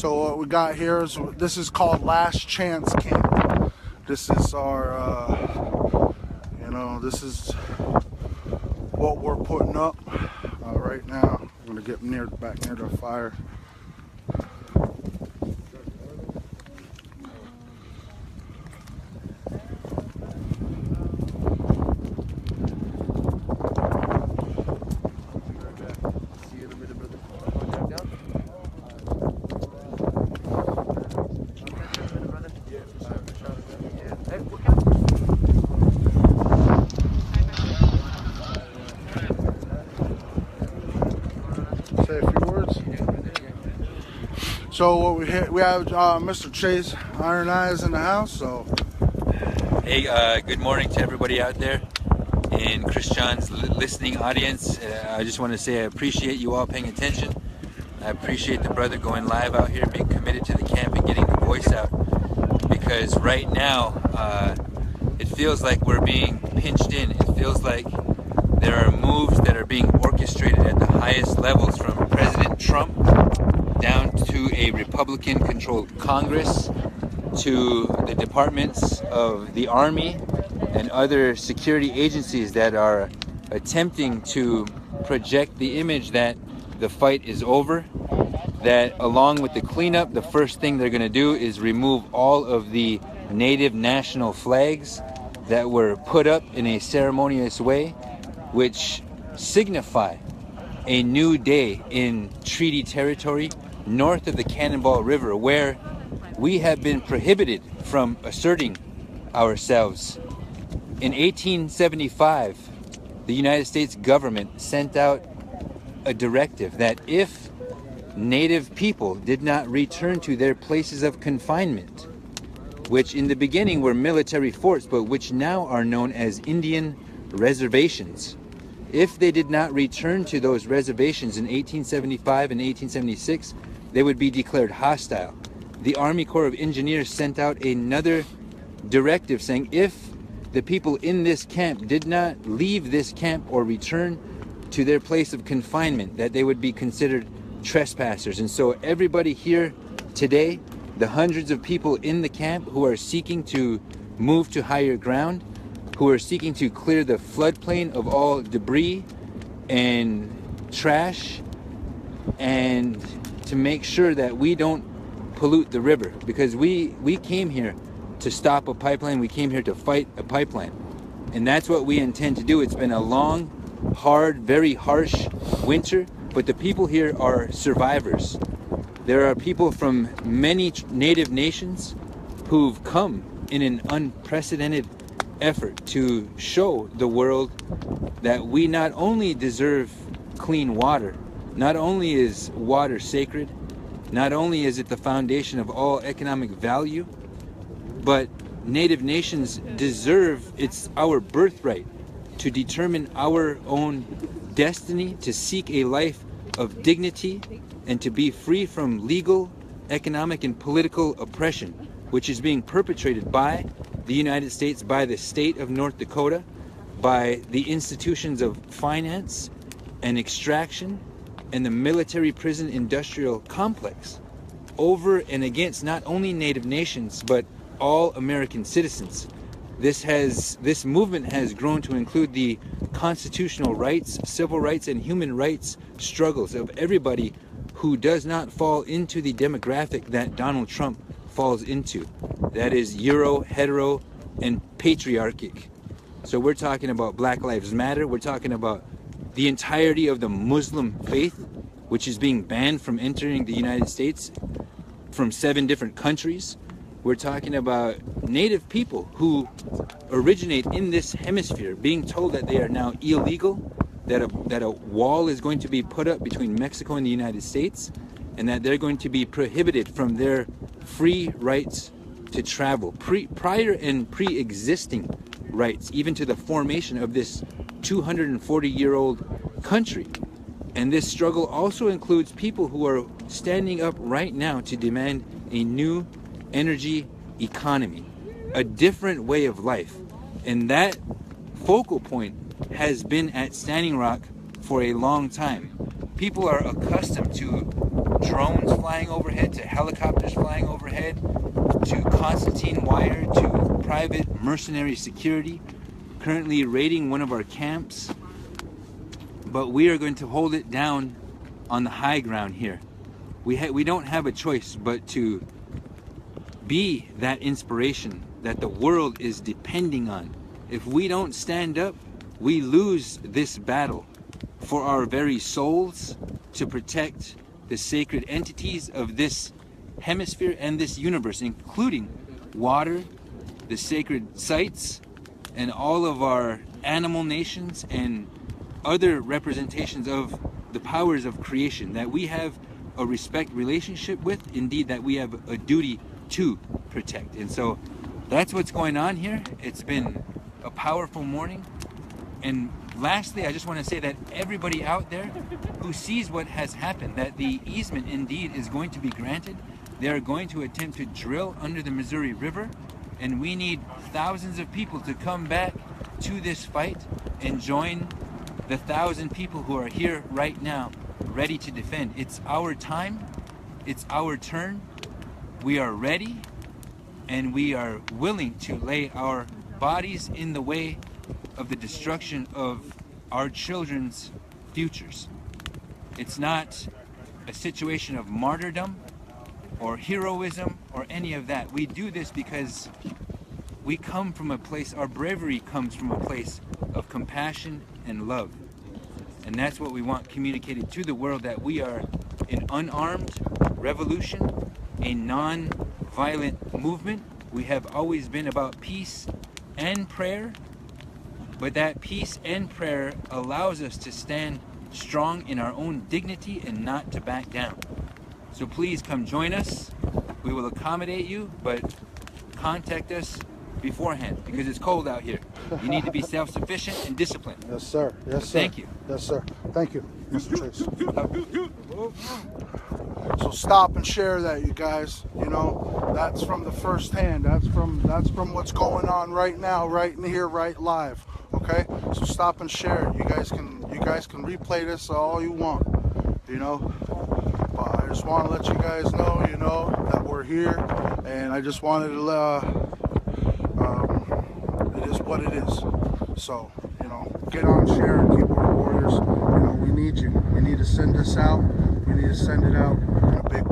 So what we got here is, this is called Last Chance Camp. This is our, this is what we're putting up right now. I'm gonna get back near the fire. Say a few words. So what we have Mr. Chase Iron Eyes in the house. So hey, good morning to everybody out there in Christian's listening audience. I just want to say I appreciate you all paying attention. I appreciate the brother going live out here, being committed to the camp and getting the voice out, because right now it feels like we're being pinched in. It feels like there are moves that are being orchestrated at the highest levels, from President Trump down to a Republican-controlled Congress, to the departments of the Army and other security agencies that are attempting to project the image that the fight is over, that along with the cleanup, the first thing they're going to do is remove all of the native national flags that were put up in a ceremonious way, which signify a new day in treaty territory north of the Cannonball River, where we have been prohibited from asserting ourselves. In 1875, the United States government sent out a directive that if Native people did not return to their places of confinement, which in the beginning were military forts, but which now are known as Indian reservations, if they did not return to those reservations in 1875 and 1876, they would be declared hostile. The Army Corps of Engineers sent out another directive saying if the people in this camp did not leave this camp or return to their place of confinement, that they would be considered trespassers. And so everybody here today, the hundreds of people in the camp who are seeking to move to higher ground, who are seeking to clear the floodplain of all debris and trash, and to make sure that we don't pollute the river, because we came here to stop a pipeline. We came here to fight a pipeline, and that's what we intend to do. It's been a long, hard, very harsh winter, but the people here are survivors. There are people from many native nations who've come in an unprecedented effort to show the world that we not only deserve clean water, not only is water sacred, not only is it the foundation of all economic value, but native nations deserve, it's our birthright to determine our own destiny, to seek a life of dignity, and to be free from legal, economic, and political oppression, which is being perpetrated by the United States, by the state of North Dakota, by the institutions of finance and extraction, and the military prison industrial complex, over and against not only native nations, but all American citizens. This movement has grown to include the constitutional rights, civil rights, and human rights struggles of everybody who does not fall into the demographic that Donald Trump falls into. That is Euro, hetero, and patriarchic. So we're talking about Black Lives Matter. We're talking about the entirety of the Muslim faith, which is being banned from entering the United States from 7 different countries. We're talking about native people who originate in this hemisphere being told that they are now illegal, that a wall is going to be put up between Mexico and the United States, and that they're going to be prohibited from their free rights to travel, prior and pre-existing rights, even to the formation of this 240-year-old country. And this struggle also includes people who are standing up right now to demand a new energy economy, a different way of life. And that focal point has been at Standing Rock for a long time. People are accustomed to drones flying overhead to helicopters flying overhead to Constantine wire to private mercenary security currently raiding one of our camps. But we are going to hold it down on the high ground here. We don't have a choice but to be that inspiration that the world is depending on. If we don't stand up, we lose this battle for our very souls to protect the sacred entities of this hemisphere and this universe, including water, the sacred sites, and all of our animal nations and other representations of the powers of creation that we have a respect relationship with, indeed that we have a duty to protect. And so that's what's going on here. It's been a powerful morning. And lastly, I just want to say that everybody out there who sees what has happened, that the easement indeed is going to be granted. They are going to attempt to drill under the Missouri River, and we need thousands of people to come back to this fight and join the 1,000 people who are here right now ready to defend. It's our time, it's our turn. We are ready, and we are willing to lay our bodies in the way of the destruction of our children's futures. It's not a situation of martyrdom or heroism or any of that. We do this because we come from a place, our bravery comes from a place of compassion and love. And that's what we want communicated to the world, that we are an unarmed revolution, a non-violent movement. We have always been about peace and prayer, but that peace and prayer allows us to stand strong in our own dignity and not to back down. So please come join us. We will accommodate you, but contact us beforehand because it's cold out here. You need to be self-sufficient and disciplined. Yes, sir. Yes, sir. Thank you. Yes, sir. Thank you, Mr. Trace. So stop and share that, you guys. You know, that's from the first hand. That's from what's going on right now, right in here, right live. Okay? So stop and share it. You guys can replay this all you want. You know. But I just want to let you guys know, you know, that we're here, and I just wanted to it is what it is. So, you know, get on, share, and keyboard warriors. You know, we need you. We need to send this out. We need to send it out in a big way.